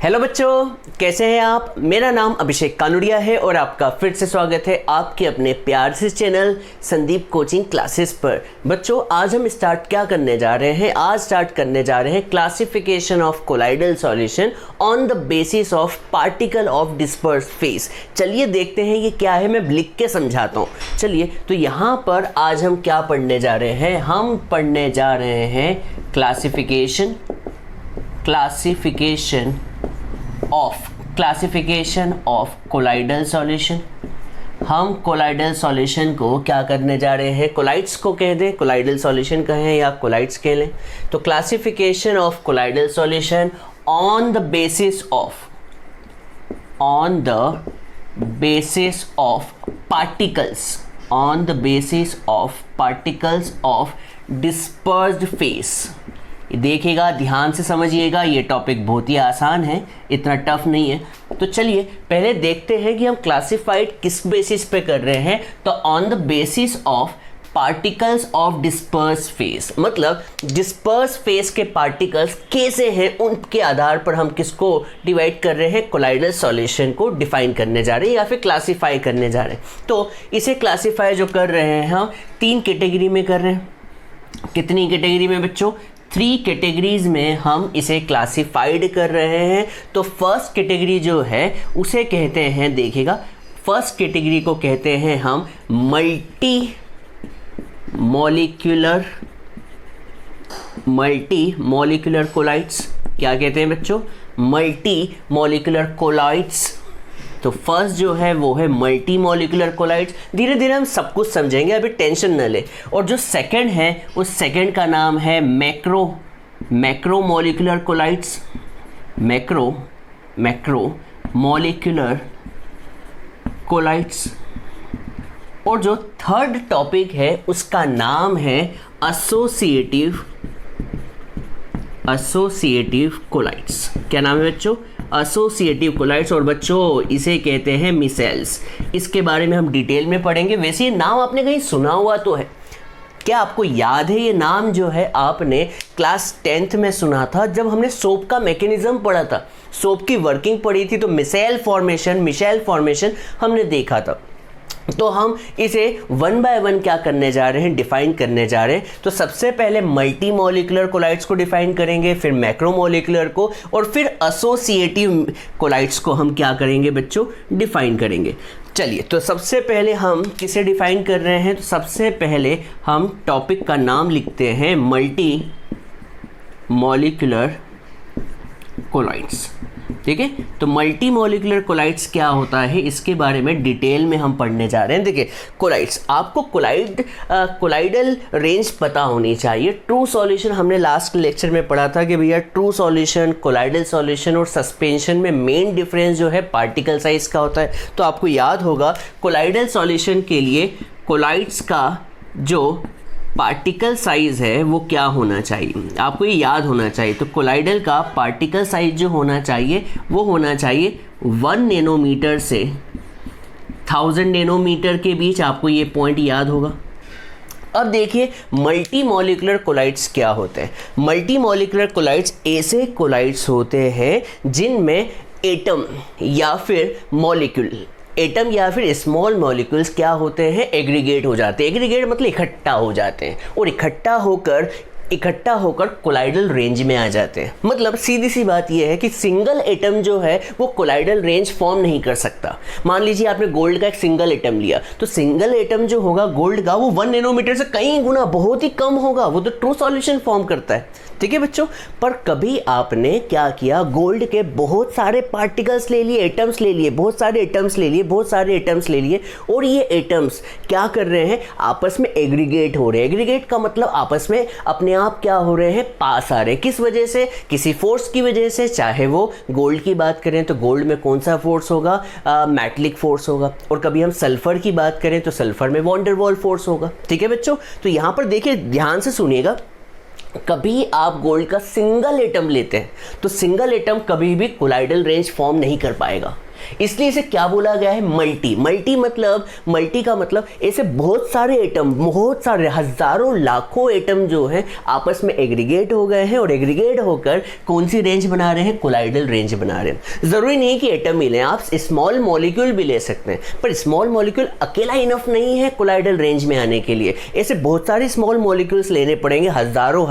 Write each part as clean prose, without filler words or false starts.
Hello बच्चों, कैसे हैं आप। मेरा नाम अभिषेक कानुड़िया है और आपका फिर से स्वागत है आपके अपने प्यार से चैनल संदीप कोचिंग क्लासेस पर। बच्चों, आज हम स्टार्ट क्या करने जा रहे हैं। आज स्टार्ट करने जा रहे हैं classification of colloidal solution on the basis of particle of disperse phase. चलिए देखते हैं ये क्या है, मैं लिख के समझाता हूँ। चलिए, तो यहाँ पर आज हम क्या पढ़ने जा रहे हैं। हम पढ़ने जा रहे हैं क्लासिफिकेशन ऑफ कोलाइडल सॉल्यूशन। हम कोलाइडल सॉल्यूशन को क्या करने जा रहे हैं, कोलाइड्स को कह दें, कोलाइडल सॉल्यूशन कहें या कोलाइड्स कह लें। तो classification of colloidal solution on the basis particles of dispersed phase. देखिएगा, ध्यान से समझिएगा, ये टॉपिक बहुत ही आसान है, इतना टफ नहीं है। तो चलिए पहले देखते हैं कि हम क्लासिफाइड किस बेसिस पे कर रहे हैं। तो on the basis of particles of disperse phase, मतलब डिस्पर्स फेस के पार्टिकल्स कैसे हैं उनके आधार पर हम किसको डिवाइड कर रहे हैं, कोलाइडल सॉल्यूशन को डिफाइन करने जा रहे हैं या फिर क्लासीफाई करने जा रहे हैं। तो इसे क्लासीफाई जो कर रहे हैं हम 3 कैटेगरी में कर रहे हैं। कितनी कैटेगरी में बच्चों, 3 कैटेगरीज में हम इसे क्लासिफाइड कर रहे हैं। तो फर्स्ट कैटेगरी जो है उसे कहते हैं, देखिएगा, फर्स्ट कैटेगरी को कहते हैं हम मल्टी मॉलिक्यूलर कोलाइड्स। क्या कहते हैं बच्चों, मल्टी मॉलिक्यूलर कोलाइड्स। तो फर्स्ट जो है वो है मल्टी मॉलिक्यूलर कोलाइड्स। धीरे धीरे हम सब कुछ समझेंगे, अभी टेंशन न ले। और जो सेकंड है उस सेकंड का नाम है macro molecular colloids. Macro molecular colloids. और जो थर्ड टॉपिक है उसका नाम है एसोसिएटिव कोलाइड्स। क्या नाम है बच्चों, एसोसिएटिव कोलाइड्स। और बच्चों इसे कहते हैं मिसेल्स। इसके बारे में हम डिटेल में पढ़ेंगे। वैसे ये नाम आपने कहीं सुना हुआ तो है, क्या आपको याद है ये नाम जो है आपने क्लास 10th में सुना था जब हमने सोप का मैकेनिज्म पढ़ा था, सोप की वर्किंग पढ़ी थी। तो मिशेल फॉर्मेशन हमने देखा था। तो हम इसे 1 बाय 1 क्या करने जा रहे हैं, डिफाइन करने जा रहे हैं। तो सबसे पहले मल्टी मॉलिक्यूलर कोलाइड्स को डिफाइन करेंगे, फिर मैक्रो मॉलिक्यूलर को, और फिर एसोसिएटिव कोलाइड्स को हम क्या करेंगे बच्चों, डिफाइन करेंगे। चलिए, तो सबसे पहले हम किसे डिफाइन कर रहे हैं। तो सबसे पहले हम टॉपिक का नाम लिखते हैं मल्टी मॉलिक्यूलर कोलाइड्स। ठीक है, तो मल्टी मॉलिक्यूलर कोलाइड्स क्या होता है इसके बारे में डिटेल में हम पढ़ने जा रहे हैं। देखिए, कोलाइड्स, आपको कोलाइडल रेंज पता होनी चाहिए। ट्रू सॉल्यूशन हमने लास्ट लेक्चर में पढ़ा था कि भैया ट्रू सॉल्यूशन, कोलाइडल सॉल्यूशन और सस्पेंशन में मेन डिफरेंस जो है पार्टिकल साइज का होता है। तो आपको याद होगा कोलाइडल सॉल्यूशन के लिए कोलाइड्स का जो पार्टिकल साइज है वो क्या होना चाहिए, आपको ये याद होना चाहिए। तो कोलाइडल का पार्टिकल साइज जो होना चाहिए वो होना चाहिए 1 नैनोमीटर से 1000 नैनोमीटर के बीच। आपको ये पॉइंट याद होगा। अब देखिए मल्टी मॉलिक्यूलर कोलाइड्स क्या होते हैं। मल्टी मॉलिक्यूलर कोलाइड्स ऐसे कोलाइड्स होते हैं जिनमें एटम या फिर मॉलिक्यूल, एटम या फिर स्मॉल मॉलिक्यूल्स क्या होते हैं, एग्रीगेट हो जाते हैं। एग्रीगेट मतलब इकट्ठा हो जाते हैं, और इकट्ठा होकर कोलाइडल रेंज में आ जाते हैं। मतलब सीधी सी बात यह है कि सिंगल एटम जो है वो कोलाइडल रेंज फॉर्म नहीं कर सकता। मान लीजिए आपने गोल्ड का एक सिंगल एटम लिया, तो सिंगल एटम जो होगा गोल्ड का वो 1 नैनोमीटर से कई गुना बहुत ही कम होगा, वो तो ट्रू सॉल्यूशन फॉर्म करता है। ठीक है बच्चों, पर कभी आपने क्या किया, गोल्ड के बहुत सारे पार्टिकल्स ले लिए, एटम्स ले लिए, बहुत सारे एटम्स ले लिए, और ये एटम्स क्या कर रहे हैं, आपस में एग्रीगेट हो रहे हैं। एग्रीगेट का मतलब आपस में अपने आप क्या हो रहे हैं, पास आ रहे हैं। किस वजह से, किसी फोर्स की वजह से। चाहे वो गोल्ड की बात करें तो गोल्ड में कौन सा फोर्स होगा, मेटलिक फोर्स होगा। और कभी हम सल्फर की बात करें तो सल्फर में वॉन डेर वाल फोर्स होगा। ठीक है बच्चों, तो यहाँ पर देखिए, ध्यान से सुनिएगा, कभी आप गोल्ड का सिंगल एटम लेते हैं तो सिंगल एटम कभी भी कोलाइडल रेंज फॉर्म नहीं कर पाएगा। इसलिए इसे क्या बोला गया है, मल्टी। मल्टी का मतलब ऐसे बहुत सारे एटम, बहुत सारे हजारों लाखों एटम जो है आपस में एग्रीगेट हो गए हैं और एग्रीगेट होकर कौन सी रेंज बना रहे हैं, कोलाइडल रेंज बना रहे हैं। जरूरी नहीं कि एटम मिले, आप स्मॉल मॉलिक्यूल भी ले सकते हैं, पर स्मॉल मॉलिक्यूल अकेला इनफ नहीं है कोलाइडल रेंज में आने के लिए। ऐसे बहुत सारे स्मॉल मॉलिक्यूल्स लेने पड़ेंगे, हजारों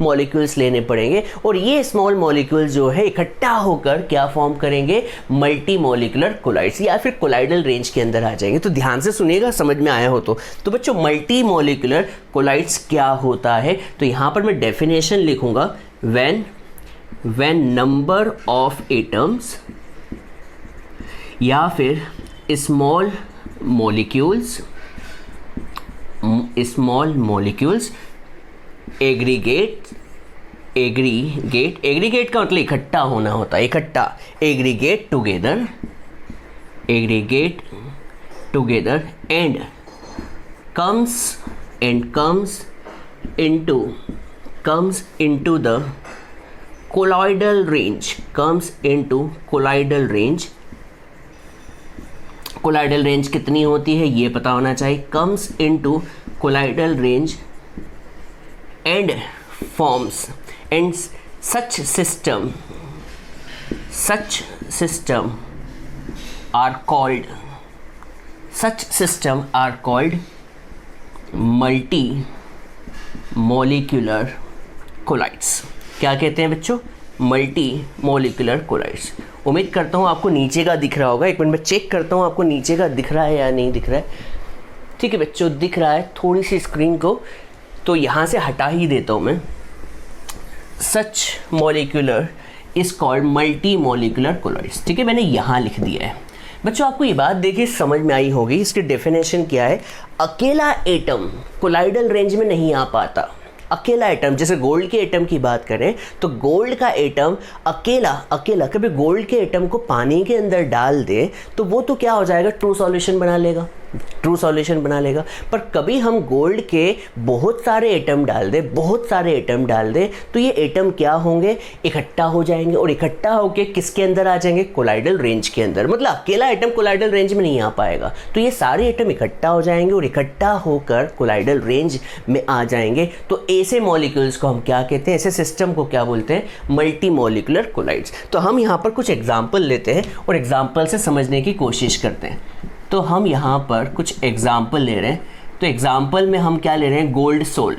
मॉलिक्यूल्स लेने पड़ेंगे और ये स्मॉल मॉलिक्यूल जो है इकट्ठा होकर क्या फॉर्म करेंगे, मल्टी मॉलिक्यूलर कोलाइड्स या फिर कोलाइडल रेंज के अंदर आ जाएंगे। तो ध्यान से सुनिएगा, समझ में आया हो तो बच्चों मल्टी मॉलिक्यूलर कोलाइड्स क्या होता है, तो यहां पर मैं डेफिनेशन लिखूंगा, व्हेन नंबर ऑफ एटम्स या फिर स्मॉल मॉलिक्यूल्स एग्रीगेट का मतलब इकट्ठा होना होता है, aggregate together and comes into the colloidal range, colloidal range कितनी होती है ये पता होना चाहिए, comes into colloidal range and forms, and such system are called multi molecular colloids. क्या कहते हैं बच्चों, मल्टी मॉलिक्यूलर कोलाइड्स। उम्मीद करता हूँ आपको नीचे का दिख रहा होगा, एक मिनट में चेक करता हूँ आपको नीचे का दिख रहा है या नहीं दिख रहा है। ठीक है बच्चों, दिख रहा है थोड़ी सी स्क्रीन को, तो यहाँ से हटा ही देता हूँ मैं। Such molecular is called multi molecular colloids. ठीक है, मैंने यहाँ लिख दिया है। बच्चों आपको ये बात देखिए समझ में आई होगी, इसकी डेफिनेशन क्या है, अकेला एटम कोलाइडल रेंज में नहीं आ पाता। अकेला एटम, जैसे गोल्ड के एटम की बात करें तो गोल्ड का एटम अकेला कभी गोल्ड के एटम को पानी के अंदर डाल दे तो वो तो क्या हो जाएगा, ट्रू सॉल्यूशन बना लेगा। पर कभी हम गोल्ड के बहुत सारे एटम डाल दे तो ये एटम क्या होंगे, इकट्ठा हो जाएंगे और इकट्ठा होके किसके अंदर आ जाएंगे, कोलाइडल रेंज के अंदर। मतलब अकेला एटम कोलाइडल रेंज में नहीं आ पाएगा, तो ये सारे एटम इकट्ठा हो जाएंगे और इकट्ठा होकर कोलाइडल रेंज में आ जाएंगे। तो ऐसे मॉलिक्यूल्स को हम क्या कहते हैं, ऐसे सिस्टम को क्या बोलते हैं, मल्टी मॉलिक्यूलर कोलाइड्स। तो हम यहाँ पर कुछ एग्जाम्पल लेते हैं और एग्जाम्पल से समझने की कोशिश करते हैं। तो हम यहाँ पर कुछ एग्जाम्पल ले रहे हैं। तो एग्जाम्पल में हम क्या ले रहे हैं, गोल्ड सोल।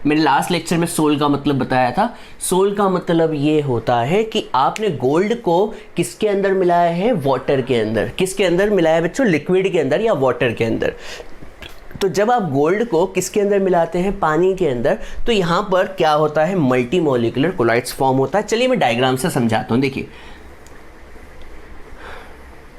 मैंने लास्ट लेक्चर में सोल का मतलब बताया था। सोल का मतलब ये होता है कि आपने गोल्ड को किसके अंदर मिलाया है, वाटर के अंदर। किसके अंदर मिलाया है बच्चों, लिक्विड के अंदर या वाटर के अंदर। तो जब आप गोल्ड को किसके अंदर मिलाते हैं, पानी के अंदर, तो यहाँ पर क्या होता है, मल्टी मॉलिक्यूलर कोलाइड्स फॉर्म होता है। चलिए मैं डायग्राम से समझाता हूँ।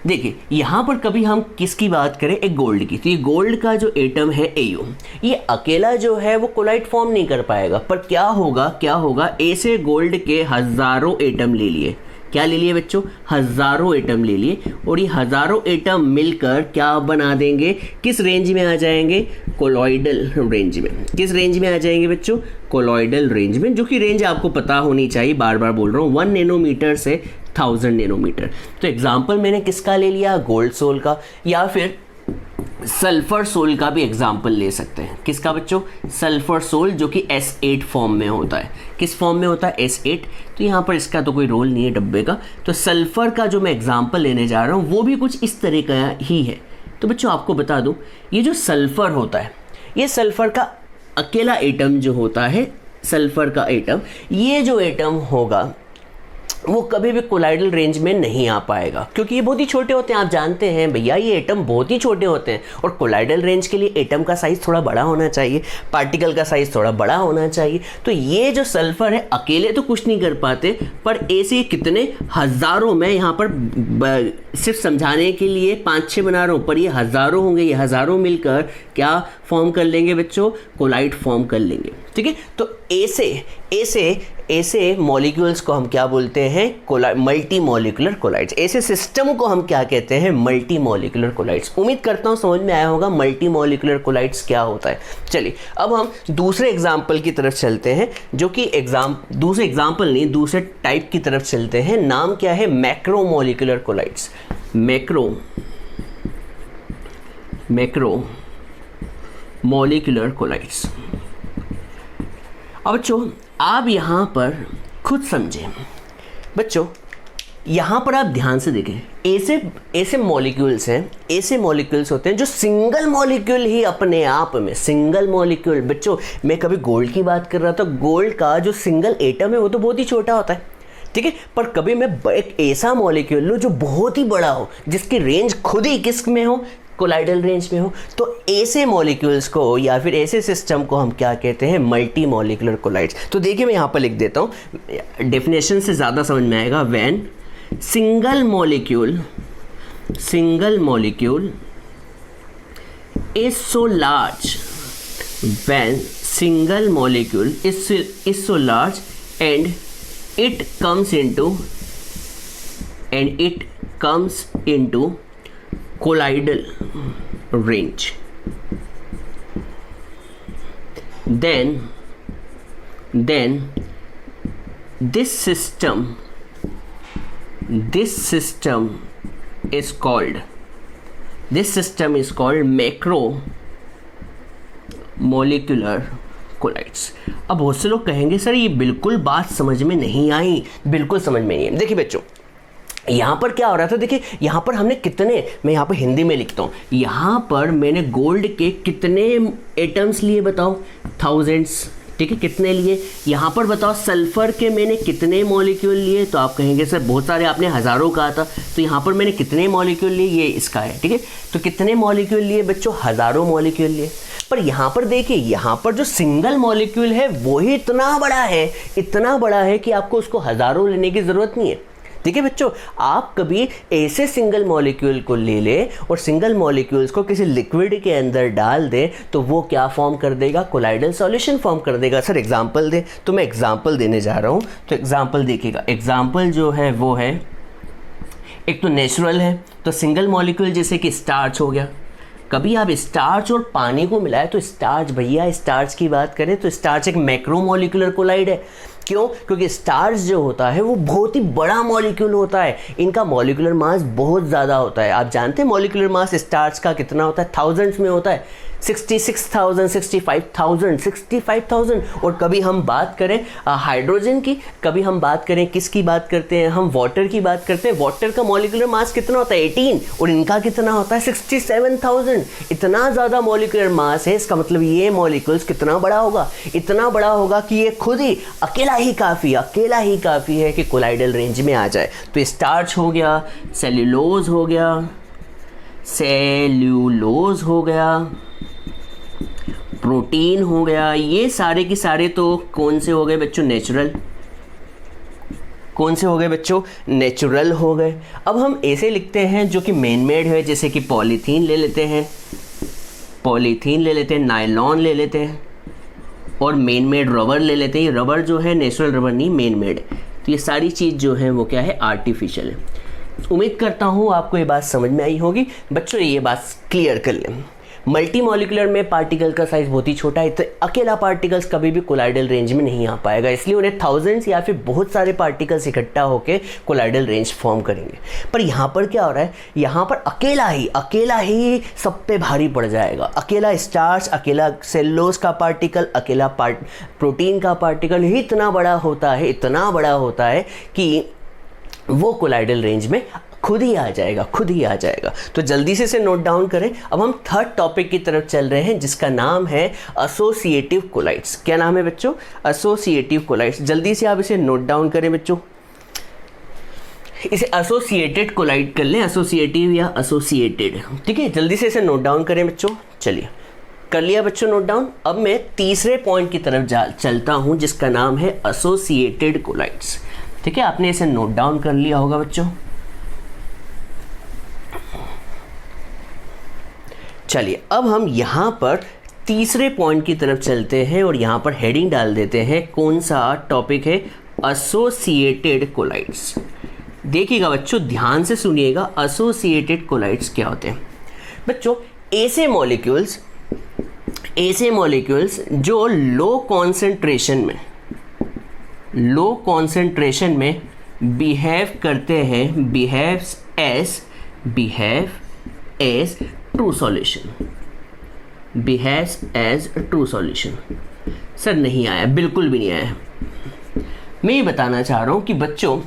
देखिए यहाँ पर कभी हम किसकी बात करें, एक गोल्ड की, तो ये गोल्ड का जो एटम है AU, ये अकेला जो है वो कोलाइड फॉर्म नहीं कर पाएगा। पर क्या होगा, ऐसे गोल्ड के हजारों एटम ले लिए। क्या ले लिए बच्चों, हजारों एटम ले लिए और ये हजारों एटम मिलकर क्या बना देंगे, किस रेंज में आ जाएंगे, कोलॉइडल रेंज में। किस रेंज में आ जाएंगे बच्चों, कोलॉइडल रेंज में, जो कि रेंज आपको पता होनी चाहिए, बार बार बोल रहा हूँ, 1 नैनोमीटर से 1000 नैनोमीटर। तो एग्जाम्पल मैंने किसका ले लिया, गोल्ड सोल का, या फिर सल्फर सोल का भी एग्जाम्पल ले सकते हैं। किसका बच्चों, सल्फर सोल, जो कि S8 फॉर्म में होता है। किस फॉर्म में होता है, S8। तो यहाँ पर इसका तो कोई रोल नहीं है डब्बे का। तो सल्फर का जो मैं एग्जाम्पल लेने जा रहा हूँ वो भी कुछ इस तरह का ही है। तो बच्चों आपको बता दूँ, ये जो सल्फर होता है, ये सल्फर का अकेला एटम जो होता है, सल्फर का एटम, ये जो एटम होगा वो कभी भी कोलाइडल रेंज में नहीं आ पाएगा, क्योंकि ये बहुत ही छोटे होते हैं। आप जानते हैं भैया, ये एटम बहुत ही छोटे होते हैं और कोलाइडल रेंज के लिए एटम का साइज़ थोड़ा बड़ा होना चाहिए, पार्टिकल का साइज़ थोड़ा बड़ा होना चाहिए। तो ये जो सल्फर है अकेले तो कुछ नहीं कर पाते, पर ऐसे कितने हज़ारों, मैं यहाँ पर सिर्फ समझाने के लिए 5-6 बना रहा हूँ, पर ये हज़ारों होंगे। ये हज़ारों मिलकर क्या फॉर्म कर लेंगे बच्चों, कोलाइड फॉर्म कर लेंगे। ठीक है, तो ऐसे मॉलिक्यूल्स को हम क्या बोलते हैं, मल्टी मॉलिक्यूलर कोलाइड्स। ऐसे सिस्टम को हम क्या कहते हैं, मल्टी मॉलिक्यूलर कोलाइड्स। उम्मीद करता हूँ समझ में आया होगा मल्टी मॉलिक्यूलर कोलाइड्स क्या होता है। चलिए अब हम दूसरे एग्जाम्पल की तरफ चलते हैं, जो कि दूसरे एग्जाम्पल नहीं, दूसरे टाइप की तरफ चलते हैं। नाम क्या है, macro molecular colloids. Macro molecular colloids. अब बच्चों आप यहाँ पर खुद समझें, बच्चों यहाँ पर आप ध्यान से देखें, ऐसे मॉलिक्यूल्स हैं, ऐसे मॉलिक्यूल्स होते हैं जो सिंगल मॉलिक्यूल ही अपने आप में, सिंगल मॉलिक्यूल। बच्चों मैं कभी गोल्ड की बात कर रहा था, गोल्ड का जो सिंगल एटम है वो तो बहुत ही छोटा होता है, ठीक है, पर कभी मैं एक ऐसा मॉलिक्यूल लूँ जो बहुत ही बड़ा हो, जिसकी रेंज खुद ही किस में हो, कोलाइडल रेंज में हो, तो ऐसे मॉलिक्यूल्स को या फिर ऐसे सिस्टम को हम क्या कहते हैं, मल्टी मॉलिक्यूलर कोलाइड्स। तो देखिए मैं यहाँ पर लिख देता हूँ, डेफिनेशन से ज़्यादा समझ में आएगा। When single molecule is so large, when single molecule is so large and it comes into colloidal range, then this system is called macro molecular colloids. अब बहुत से लोग कहेंगे सर ये बिल्कुल बात समझ में नहीं आई, बिल्कुल समझ में नहीं है। देखिए बच्चों यहाँ पर क्या हो रहा था, देखिए यहाँ पर हमने कितने, मैं यहाँ पर हिंदी में लिखता हूँ, यहाँ पर मैंने गोल्ड के कितने एटम्स लिए बताओ, थाउजेंड्स, ठीक है, कितने लिए। यहाँ पर बताओ सल्फर के मैंने कितने मॉलिक्यूल लिए, तो आप कहेंगे सर बहुत सारे, आपने हज़ारों कहा था, तो यहाँ पर मैंने कितने मॉलिक्यूल लिए, ये इसका है, ठीक है, तो कितने मॉलिक्यूल लिए बच्चों, हज़ारों मॉलिक्यूल लिए। पर यहाँ पर देखिए, यहाँ पर जो सिंगल मॉलिक्यूल है वो ही इतना बड़ा है कि आपको उसको हज़ारों लेने की ज़रूरत नहीं है। ठीक है बच्चों, आप कभी ऐसे सिंगल मॉलिक्यूल को ले लें और सिंगल मॉलिक्यूल्स को किसी लिक्विड के अंदर डाल दें, तो वो क्या फॉर्म कर देगा, कोलाइडल सॉल्यूशन फॉर्म कर देगा। सर एग्जांपल दें, तो मैं एग्जांपल देने जा रहा हूँ, तो एग्जांपल देखिएगा। एग्जांपल जो है वो है, एक तो नेचुरल है, तो सिंगल मॉलिक्यूल जैसे कि स्टार्च हो गया। कभी आप स्टार्च और पानी को मिलाए तो स्टार्च, भैया स्टार्च की बात करें तो स्टार्च एक मैक्रोमोलिकुलर कोलाइड है। क्यों? क्योंकि स्टार्च जो होता है वो बहुत ही बड़ा मॉलिक्यूल होता है, इनका मॉलिक्यूलर मास बहुत ज़्यादा होता है। आप जानते हैं मॉलिक्यूलर मास स्टार्च का कितना होता है, थाउजेंड्स में होता है, 66,000, 65,000, 65,000। और कभी हम बात करें हाइड्रोजन की, कभी हम बात करें किसकी बात करते हैं, हम वाटर की बात करते हैं, वाटर का मॉलिक्यूलर मास कितना होता है, 18, और इनका कितना होता है 67,000। इतना ज़्यादा मॉलिक्यूलर मास है, इसका मतलब ये मॉलिक्यूल्स कितना बड़ा होगा, इतना बड़ा होगा कि ये खुद ही अकेला ही काफ़ी है कि कोलाइडल रेंज में आ जाए। तो स्टार्च हो गया, सेल्यूलोज हो गया, प्रोटीन हो गया, ये सारे के सारे तो कौन से हो गए बच्चों, नेचुरल। कौन से हो गए बच्चों, नेचुरल हो गए। अब हम ऐसे लिखते हैं जो कि मैन मेड है, जैसे कि पॉलीथीन ले लेते हैं, नायलॉन ले लेते हैं, और मेन मेड रबर ले लेते हैं। रबर जो है नेचुरल रबर नहीं, मैन मेड। तो ये सारी चीज़ जो है वो क्या है, आर्टिफिशियल है। उम्मीद करता हूँ आपको ये बात समझ में आई होगी। बच्चों ये बात क्लियर कर लें, मल्टी मॉलिकुलर में पार्टिकल का साइज बहुत ही छोटा है, तो अकेला पार्टिकल्स कभी भी कोलाइडल रेंज में नहीं आ पाएगा, इसलिए उन्हें थाउजेंड्स या फिर बहुत सारे पार्टिकल्स इकट्ठा होकर कोलाइडल रेंज फॉर्म करेंगे। पर यहाँ पर क्या हो रहा है, यहाँ पर अकेला ही सब पे भारी पड़ जाएगा। अकेला स्टार्च, अकेला सेल्यूलोज का पार्टिकल, अकेला प्रोटीन का पार्टिकल ही इतना बड़ा होता है कि वो कोलाइडल रेंज में खुद ही आ जाएगा। तो जल्दी से इसे नोट डाउन करें। अब हम थर्ड टॉपिक की तरफ चल रहे हैं, जिसका नाम है एसोसिएटिव कोलाइड्स। क्या नाम है बच्चों, एसोसिएटिव कोलाइड्स। जल्दी से आप इसे नोट डाउन करें बच्चों, इसे एसोसिएटेड कोलाइड कर लें, एसोसिएटिव या एसोसिएटेड, ठीक है। जल्दी से इसे नोट डाउन करें बच्चों। चलिए कर लिया बच्चों नोट डाउन। अब मैं तीसरे पॉइंट की तरफ चलता हूं, जिसका नाम है एसोसिएटेड कोलाइड्स, ठीक है। आपने इसे नोट डाउन कर लिया होगा बच्चों। चलिए अब हम यहाँ पर तीसरे पॉइंट की तरफ चलते हैं और यहाँ पर हेडिंग डाल देते हैं। कौन सा टॉपिक है? Associated colloids. देखिएगा बच्चों, ध्यान से सुनिएगा, एसोसिएटेड कोलाइड्स क्या होते हैं। बच्चों ऐसे मॉलिक्यूल्स जो लो कॉन्सेंट्रेशन में बिहेव करते हैं, behave as true solution. Sir नहीं आया, बिल्कुल भी नहीं आया। मैं ये बताना चाह रहा हूँ कि बच्चों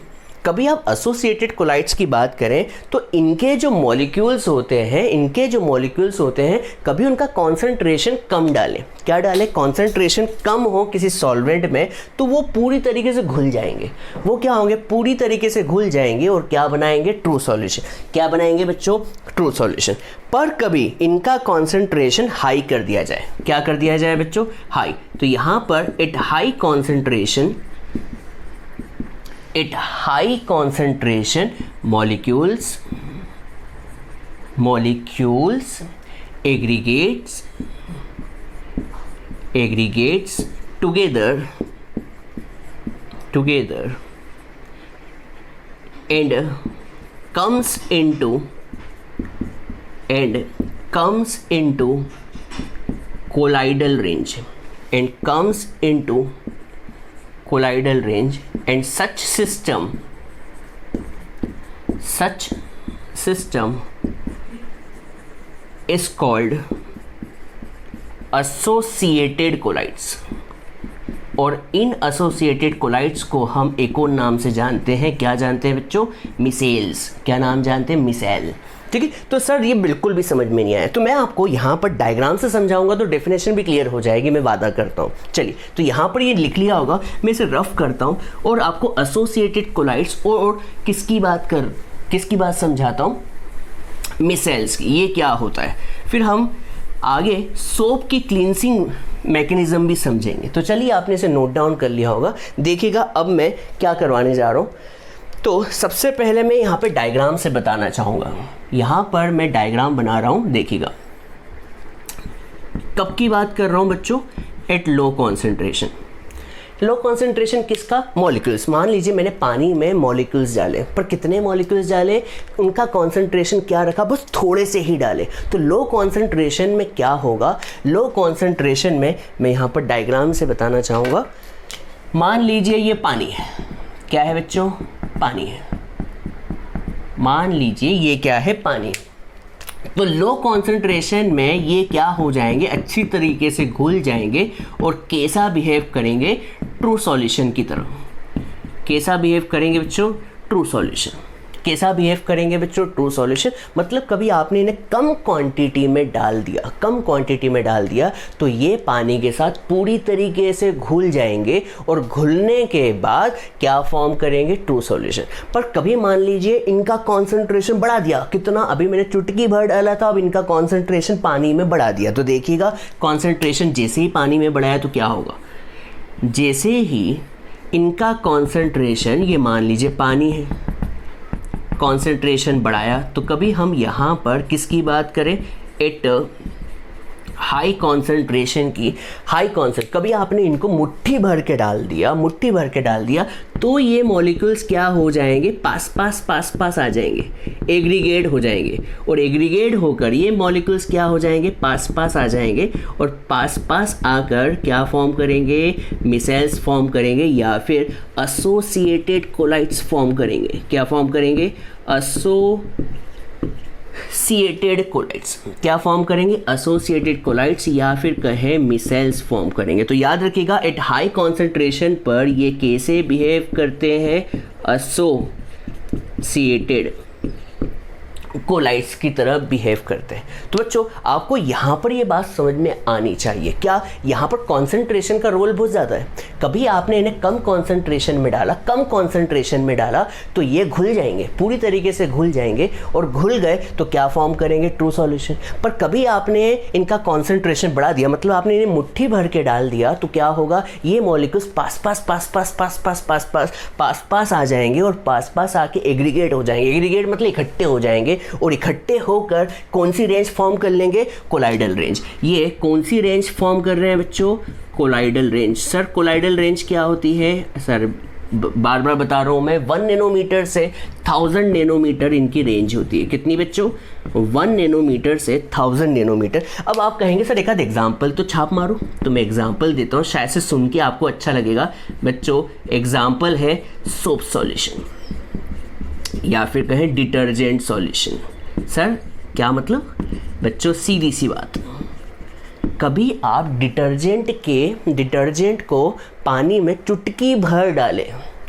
कभी आप एसोसिएटेड कोलाइड्स की बात करें तो इनके जो मॉलिक्यूल्स होते हैं कभी उनका कॉन्सेंट्रेशन कम डालें। क्या डालें? कॉन्सेंट्रेशन कम हो किसी सॉल्वेंट में तो वो पूरी तरीके से घुल जाएंगे। वो क्या होंगे? पूरी तरीके से घुल जाएंगे और क्या बनाएंगे? True solution. क्या बनाएंगे बच्चों? True solution. पर कभी इनका कॉन्सेंट्रेशन हाई कर दिया जाए। क्या कर दिया जाए बच्चों? हाई। तो यहाँ पर at high concentration molecules aggregates together and comes into colloidal range and such system is called associated colloids। और इन एसोसिएटेड कोलाइड्स को हम एक और नाम से जानते हैं। क्या जानते हैं बच्चों? मिसेल्स। क्या नाम जानते हैं? मिसेल। ठीक है। तो सर ये बिल्कुल भी समझ में नहीं आया, तो मैं आपको यहाँ पर डायग्राम से समझाऊंगा तो डेफिनेशन भी क्लियर हो जाएगी, मैं वादा करता हूँ। चलिए, तो यहाँ पर ये लिख लिया होगा, मैं इसे रफ करता हूँ और आपको एसोसिएटेड कोलाइड्स और किसकी बात समझाता हूँ? मिसेल्स की। ये क्या होता है, फिर हम आगे सोप की क्लींसिंग मैकेनिज्म भी समझेंगे। तो चलिए, आपने इसे नोट डाउन कर लिया होगा। देखिएगा अब मैं क्या करवाने जा रहा हूँ। तो सबसे पहले मैं यहाँ पे डायग्राम से बताना चाहूँगा। यहाँ पर मैं डायग्राम बना रहा हूँ, देखिएगा। कब की बात कर रहा हूँ बच्चों? At low concentration. Low concentration किसका? मॉलिक्यूल्स। मान लीजिए मैंने पानी में मॉलिक्यूल्स डाले, पर कितने मॉलिक्यूल्स डाले? उनका कॉन्सेंट्रेशन क्या रखा? बस थोड़े से ही डाले। तो लो कॉन्सेंट्रेशन में क्या होगा? लो कॉन्सेंट्रेशन में मैं यहाँ पर डायग्राम से बताना चाहूँगा। मान लीजिए ये पानी है। क्या है बच्चों? पानी है। मान लीजिए ये क्या है? पानी। तो लो कॉन्सेंट्रेशन में ये क्या हो जाएंगे? अच्छी तरीके से घुल जाएंगे और कैसा बिहेव करेंगे? ट्रू सॉल्यूशन की तरह। कैसा बिहेव करेंगे बच्चों? True solution. कैसा बिहेव करेंगे बच्चों? True solution. मतलब कभी आपने इन्हें कम क्वांटिटी में डाल दिया तो ये पानी के साथ पूरी तरीके से घुल जाएंगे और घुलने के बाद क्या फॉर्म करेंगे? True solution. पर कभी मान लीजिए इनका कॉन्सेंट्रेशन बढ़ा दिया। कितना? अभी मैंने चुटकी भर डाला था, अब इनका कॉन्सेंट्रेशन पानी में बढ़ा दिया। तो देखिएगा, कॉन्सेंट्रेशन जैसे ही पानी में बढ़ाया तो क्या होगा? जैसे ही इनका कॉन्सेंट्रेशन, ये मान लीजिए पानी है, कॉन्सेंट्रेशन बढ़ाया, तो कभी हम यहाँ पर किसकी बात करें? एट हाई कॉन्सेंट्रेशन की। कभी आपने इनको मुट्ठी भर के डाल दिया तो ये मॉलिक्यूल्स क्या हो जाएंगे? पास आ जाएंगे, एग्रीगेट हो जाएंगे। और एग्रीगेट होकर ये मॉलिक्यूल्स क्या हो जाएंगे? पास आ जाएंगे। और पास आकर क्या फॉर्म करेंगे? मिसेल्स फॉर्म करेंगे या फिर एसोसिएटेड कोलाइड्स फॉर्म करेंगे। क्या फॉर्म करेंगे? Associated colloids. क्या फॉर्म करेंगे? एसोसिएटेड कोलाइड्स या फिर कहें मिसेल्स फॉर्म करेंगे। तो याद रखिएगा, एट हाई कॉन्सेंट्रेशन पर ये कैसे बिहेव करते हैं? एसोसिएटेड कोलाइड्स की तरह बिहेव करते हैं। तो बच्चों आपको यहाँ पर ये बात समझ में आनी चाहिए। क्या यहाँ पर कॉन्सेंट्रेशन का रोल बहुत ज़्यादा है? कभी आपने इन्हें कम कॉन्सेंट्रेशन में डाला तो ये घुल जाएंगे, पूरी तरीके से घुल जाएंगे, और घुल गए तो क्या फॉर्म करेंगे, ट्रू सॉल्यूशन। पर कभी आपने इनका कॉन्सेंट्रेशन बढ़ा दिया, मतलब आपने इन्हें मुट्ठी भर के डाल दिया, तो क्या होगा, ये मॉलिक्यूल्स पास आ जाएंगे और पास आके एग्रीगेट हो जाएंगे। एग्रीगेट मतलब इकट्ठे हो जाएंगे, और इकट्ठे होकर कौन सी रेंज फॉर्म कर लेंगे, कोलाइडल रेंज। ये कौन सी रेंज फॉर्म कर रहे हैं बच्चों, colloidal range. Sir colloidal range क्या होती है, सर बार बार बता रहा हूँ मैं, 1 नैनोमीटर से 1000 नैनोमीटर इनकी रेंज होती है। कितनी बच्चों, 1 नैनोमीटर से 1000 नैनोमीटर। अब आप कहेंगे सर एक आध एग्जाम्पल तो छाप मारो, तो मैं एग्जाम्पल देता हूँ, शायद से सुन के आपको अच्छा लगेगा। बच्चों एग्जाम्पल है सोप सॉल्यूशन, या फिर कहें डिटर्जेंट सॉल्यूशन। सर क्या मतलब, बच्चों सीधी सी बात, कभी आप डिटर्जेंट को पानी में चुटकी भर डालें,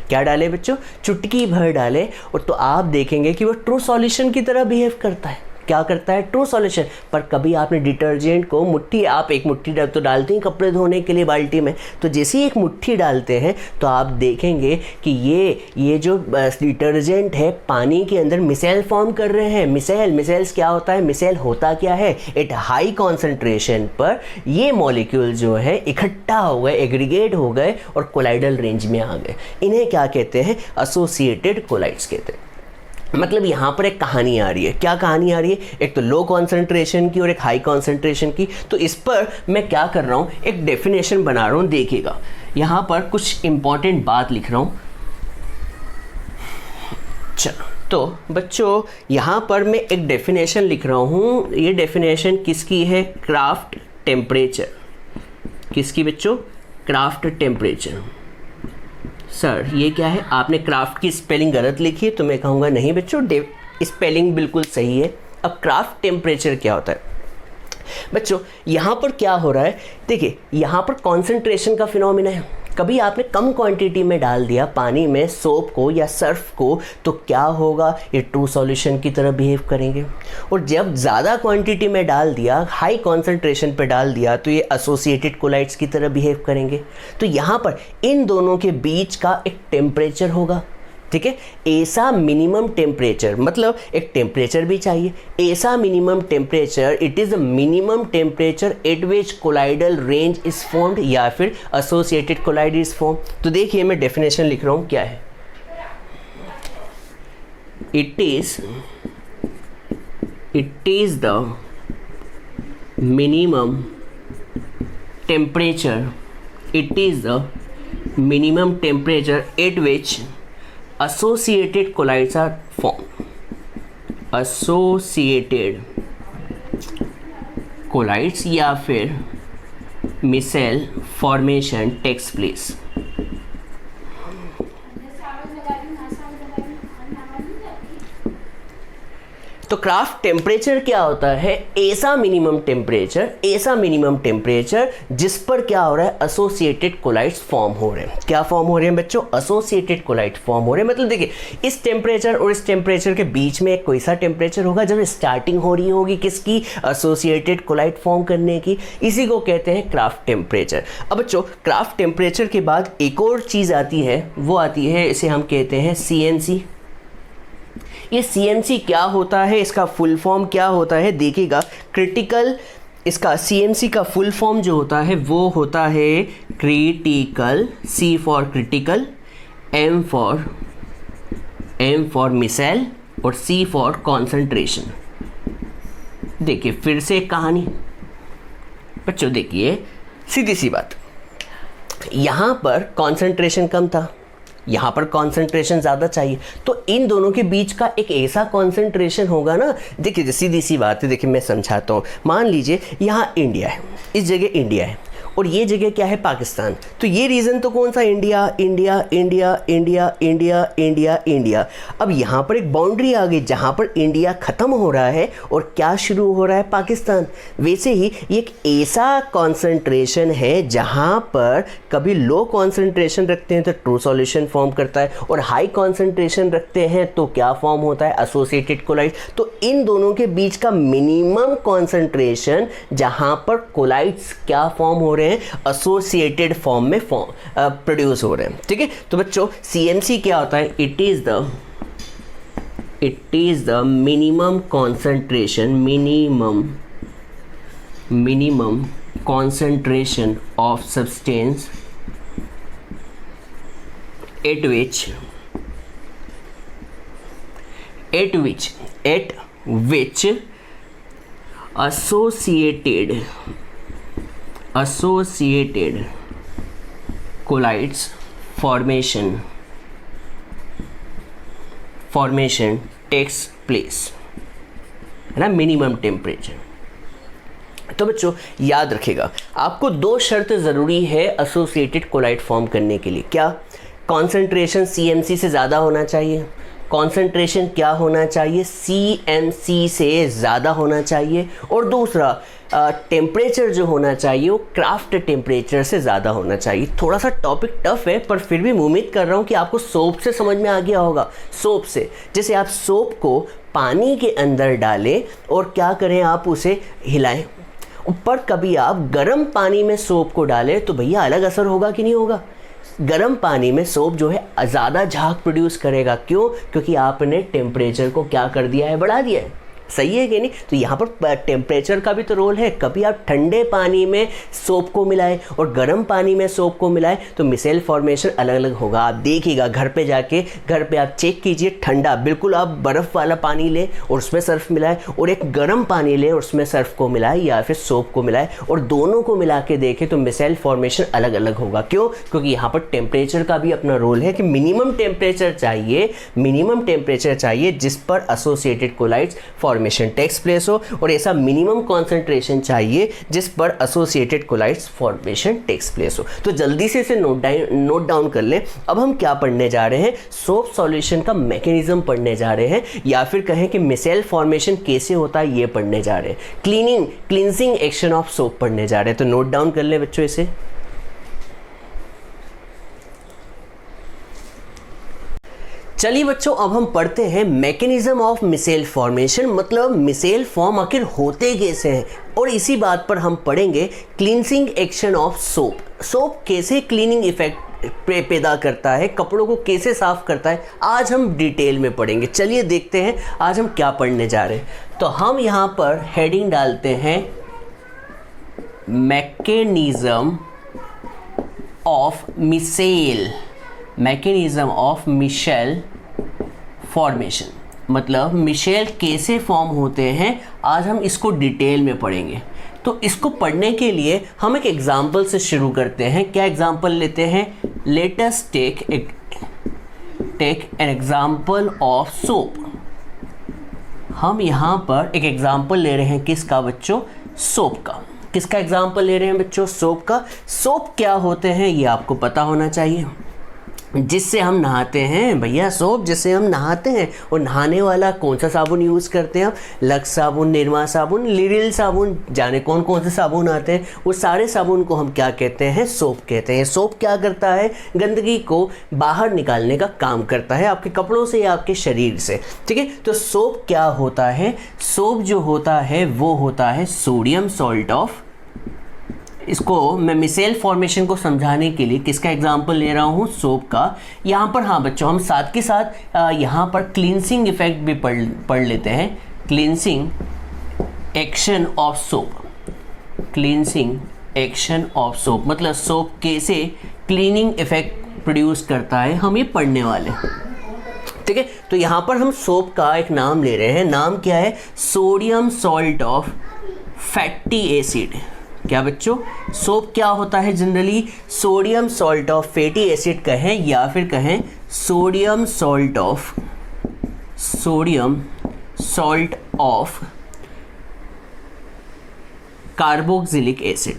क्या डालें बच्चों, चुटकी भर डालें, और तो आप देखेंगे कि वो ट्रू सॉल्यूशन की तरह बिहेव करता है। क्या करता है, ट्रू सॉल्यूशन। पर कभी आपने डिटर्जेंट को आप एक मुट्ठी तो डालते हैं कपड़े धोने के लिए बाल्टी में, तो जैसे ही एक मुट्ठी डालते हैं तो आप देखेंगे कि ये जो डिटर्जेंट है पानी के अंदर मिसेल फॉर्म कर रहे हैं। मिसेल्स क्या होता है, मिसेल होता क्या है, एट हाई कॉन्सेंट्रेशन पर ये मॉलिक्यूल जो है इकट्ठा हो गए, एग्रीगेट हो गए और कोलाइडल रेंज में आ गए। इन्हें क्या कहते हैं, एसोसिएटेड कोलाइड्स कहते हैं। मतलब यहाँ पर एक कहानी आ रही है, क्या कहानी आ रही है, एक तो लो कॉन्सेंट्रेशन की और एक हाई कॉन्सेंट्रेशन की। तो इस पर मैं क्या कर रहा हूँ, एक डेफिनेशन बना रहा हूँ, देखिएगा यहाँ पर कुछ इंपॉर्टेंट बात लिख रहा हूँ। चलो तो बच्चों यहाँ पर मैं एक डेफिनेशन लिख रहा हूँ। ये डेफिनेशन किसकी है, क्राफ्ट टेम्परेचर। किसकी बच्चों, क्राफ्ट टेम्परेचर। सर ये क्या है, आपने क्राफ्ट की स्पेलिंग गलत लिखी है, तो मैं कहूँगा नहीं बच्चों स्पेलिंग बिल्कुल सही है। अब क्राफ्ट टेम्परेचर क्या होता है बच्चों, यहाँ पर क्या हो रहा है, देखिए यहाँ पर कॉन्सेंट्रेशन का फिनोमिना है। कभी आपने कम क्वांटिटी में डाल दिया पानी में सोप को या सर्फ को, तो क्या होगा, ये ट्रू सॉल्यूशन की तरह बिहेव करेंगे। और जब ज़्यादा क्वांटिटी में डाल दिया, हाई कॉन्सेंट्रेशन पे डाल दिया, तो ये एसोसिएटेड कोलाइड्स की तरह बिहेव करेंगे। तो यहाँ पर इन दोनों के बीच का एक टेम्परेचर होगा, ठीक है, ऐसा मिनिमम टेम्परेचर, मतलब एक टेम्परेचर भी चाहिए, ऐसा minimum temperature, it is a minimum temperature at which colloidal range is formed, या फिर एसोसिएटेड कोलाइड इज फॉर्म। तो देखिए मैं डेफिनेशन लिख रहा हूँ, क्या है, it is the minimum temperature, it is the minimum temperature at which associated colloids are formed. Associated colloids या फिर micelle formation takes place. तो क्राफ्ट टेम्परेचर क्या होता है, ऐसा मिनिमम टेम्परेचर जिस पर क्या हो रहा है, एसोसिएटेड कोलाइड्स फॉर्म हो रहे हैं। क्या फॉर्म हो रहे हैं बच्चों, एसोसिएटेड कोलाइड फॉर्म हो रहे हैं। मतलब देखिए इस टेम्परेचर और इस टेम्परेचर के बीच में एक कोई सा टेम्परेचर होगा जब स्टार्टिंग हो रही होगी किसकी, एसोसिएटेड कोलाइड फॉर्म करने की। इसी को कहते हैं क्राफ्ट टेम्परेचर। अब बच्चों क्राफ्ट टेम्परेचर के बाद एक और चीज़ आती है, वो आती है, इसे हम कहते हैं CNC। ये CNC क्या होता है, इसका फुल फॉर्म क्या होता है, देखिएगा क्रिटिकल, इसका CNC का फुल फॉर्म जो होता है वो होता है critical, C for critical, M for micelle और C फॉर कॉन्सेंट्रेशन। देखिए फिर से एक कहानी बच्चों, देखिए सीधी सी बात, यहाँ पर कॉन्सेंट्रेशन कम था, यहाँ पर कॉन्सेंट्रेशन ज़्यादा चाहिए, तो इन दोनों के बीच का एक ऐसा कॉन्सेंट्रेशन होगा ना। देखिए सीधी सी बात है, देखिए मैं समझाता हूँ। मान लीजिए यहाँ इंडिया है, इस जगह इंडिया है और ये जगह क्या है, पाकिस्तान। तो ये रीजन तो कौन सा, India India India India India India India. अब यहाँ पर एक बाउंड्री आ गई जहाँ पर इंडिया ख़त्म हो रहा है और क्या शुरू हो रहा है, पाकिस्तान। वैसे ही ये एक ऐसा कॉन्सेंट्रेशन है जहाँ पर कभी लो कॉन्सेंट्रेशन रखते हैं तो ट्रू सॉल्यूशन फॉर्म करता है, और हाई कॉन्सेंट्रेशन रखते हैं तो क्या फॉर्म होता है, एसोसिएटेड कोलाइड। तो इन दोनों के बीच का मिनिमम कॉन्सेंट्रेशन जहाँ पर कोलाइड्स क्या फॉर्म हो रहे हैं, रहे हैं, एसोसिएटेड फॉर्म में प्रोड्यूस हो रहे हैं। ठीक है, तो बच्चों CMC क्या होता है? It is the minimum concentration, minimum concentration of substance at which associated colloids formation takes place, है ना, मिनिमम टेम्परेचर। तो बच्चों याद रखिएगा, आपको 2 शर्त ज़रूरी है एसोसिएटेड कोलाइड फॉर्म करने के लिए। क्या? कॉन्सेंट्रेशन CMC से ज़्यादा होना चाहिए, कॉन्सेंट्रेशन क्या होना चाहिए? CMC से ज़्यादा होना चाहिए, और दूसरा टेम्परेचर जो होना चाहिए वो क्राफ्ट टेम्परेचर से ज़्यादा होना चाहिए। थोड़ा सा टॉपिक टफ है, पर फिर भी उम्मीद कर रहा हूँ कि आपको सोप से समझ में आ गया होगा। सोप से, जैसे आप सोप को पानी के अंदर डालें और क्या करें, आप उसे हिलाएं, ऊपर कभी आप गर्म पानी में सोप को डालें तो भैया अलग असर होगा कि नहीं होगा? गर्म पानी में सोप जो है ज़्यादा झाग प्रोड्यूस करेगा। क्यों? क्योंकि आपने टेम्परेचर को क्या कर दिया है? बढ़ा दिया है। सही है कि नहीं? तो यहाँ पर टेम्परेचर का भी तो रोल है। कभी आप ठंडे पानी में सोप को मिलाएं और गर्म पानी में सोप को मिलाएं तो मिसेल फॉर्मेशन अलग अलग होगा। आप देखिएगा, घर पे आप चेक कीजिए, ठंडा बिल्कुल आप बर्फ़ वाला पानी लें और उसमें सर्फ मिलाएं, और एक गर्म पानी लें और उसमें सर्फ को मिलाएं या फिर सोप को मिलाएं, और दोनों को मिला के देखें तो मिसेल फॉर्मेशन अलग अलग होगा। क्यों? क्योंकि यहाँ पर टेम्परेचर का भी अपना रोल है कि मिनिमम टेम्परेचर चाहिए जिस पर associated colloids formation takes place हो, और ऐसा मिनिमम कॉन्सेंट्रेशन चाहिए जिस पर associated colloids formation takes place हो। तो जल्दी से इसे नोट डाउन कर लें। अब हम क्या पढ़ने जा रहे हैं? सोप सॉल्यूशन का मैकेनिज्म पढ़ने जा रहे हैं, या फिर कहें कि मिसेल फॉर्मेशन कैसे होता है ये पढ़ने जा रहे हैं। क्लींजिंग एक्शन ऑफ सोप पढ़ने जा रहे हैं। तो नोट डाउन कर लें बच्चों इसे। चलिए बच्चों, अब हम पढ़ते हैं मैकेनिज्म ऑफ मिसेल फॉर्मेशन, मतलब मिसेल फॉर्म आखिर होते कैसे हैं, और इसी बात पर हम पढ़ेंगे cleansing action of soap. Soap कैसे क्लीनिंग इफेक्ट पैदा करता है, कपड़ों को कैसे साफ करता है, आज हम डिटेल में पढ़ेंगे। चलिए देखते हैं आज हम क्या पढ़ने जा रहे हैं। तो हम यहाँ पर हेडिंग डालते हैं मैकेनिज्म ऑफ मिसेल फॉर्मेशन, मतलब मिसेल कैसे फॉर्म होते हैं, आज हम इसको डिटेल में पढ़ेंगे। तो इसको पढ़ने के लिए हम एक एग्जाम्पल से शुरू करते हैं। क्या एग्जाम्पल लेते हैं? Let us take an example of soap. हम यहाँ पर एक एग्जाम्पल ले रहे हैं किसका बच्चों? सोप का। किसका एग्जाम्पल ले रहे हैं बच्चों? सोप का। सोप क्या होते हैं ये आपको पता होना चाहिए। जिससे हम नहाते हैं भैया, सोप जिससे हम नहाते हैं, और नहाने वाला कौन सा साबुन यूज़ करते हैं हम? लक्स साबुन, निरमा साबुन, लिरिल साबुन, जाने कौन कौन से साबुन आते हैं, वो सारे साबुन को हम क्या कहते हैं? सोप कहते हैं। सोप क्या करता है? गंदगी को बाहर निकालने का काम करता है, आपके कपड़ों से या आपके शरीर से। ठीक है, तो सोप क्या होता है? सोप जो होता है वो होता है सोडियम सॉल्ट ऑफ, इसको मैं मिसेल फॉर्मेशन को समझाने के लिए किसका एग्जांपल ले रहा हूँ? सोप का। यहाँ पर हाँ बच्चों, हम साथ के साथ यहाँ पर क्लींसिंग इफेक्ट भी पढ़ लेते हैं। Cleansing action of soap, cleansing action of soap मतलब सोप कैसे क्लीनिंग इफेक्ट प्रोड्यूस करता है, हम ये पढ़ने वाले हैं। ठीक है, तो यहाँ पर हम सोप का एक नाम ले रहे हैं। नाम क्या है? Sodium salt of fatty acid. क्या बच्चों? सोप क्या होता है generally? Sodium salt of fatty acid कहें या फिर कहें sodium salt of carboxylic acid.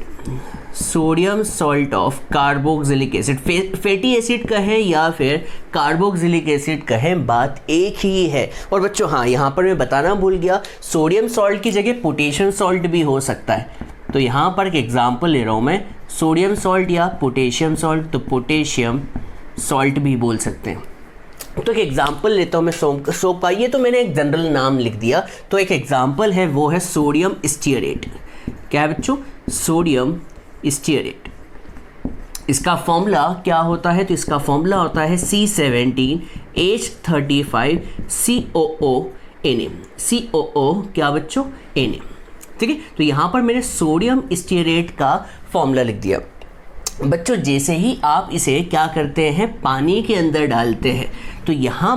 Sodium salt of carboxylic acid, fatty acid कहें या फिर कार्बोक्सिलिक एसिड कहें, बात एक ही है। और बच्चों हाँ, यहाँ पर मैं बताना भूल गया, सोडियम सॉल्ट की जगह पोटेशियम सॉल्ट भी हो सकता है। तो यहाँ पर एक एग्जांपल ले रहा हूँ मैं, सोडियम सॉल्ट या पोटेशियम सॉल्ट, तो पोटेशियम सॉल्ट भी बोल सकते हैं। तो एक एग्जांपल लेता हूँ मैं सोप का। ये तो मैंने एक जनरल नाम लिख दिया, तो एक एग्जांपल है वो है सोडियम स्टीयरेट। क्या है बच्चों? Sodium stearate. इसका फॉर्मूला क्या होता है? तो इसका फॉर्मूला होता है C17H35 COO Na। COO क्या बच्चों? Na। ठीक है, तो यहाँ पर मैंने सोडियम स्टीयरेट का फॉर्मूला लिख दिया। बच्चों जैसे ही आप इसे क्या करते हैं, पानी के अंदर डालते हैं, तो यहाँ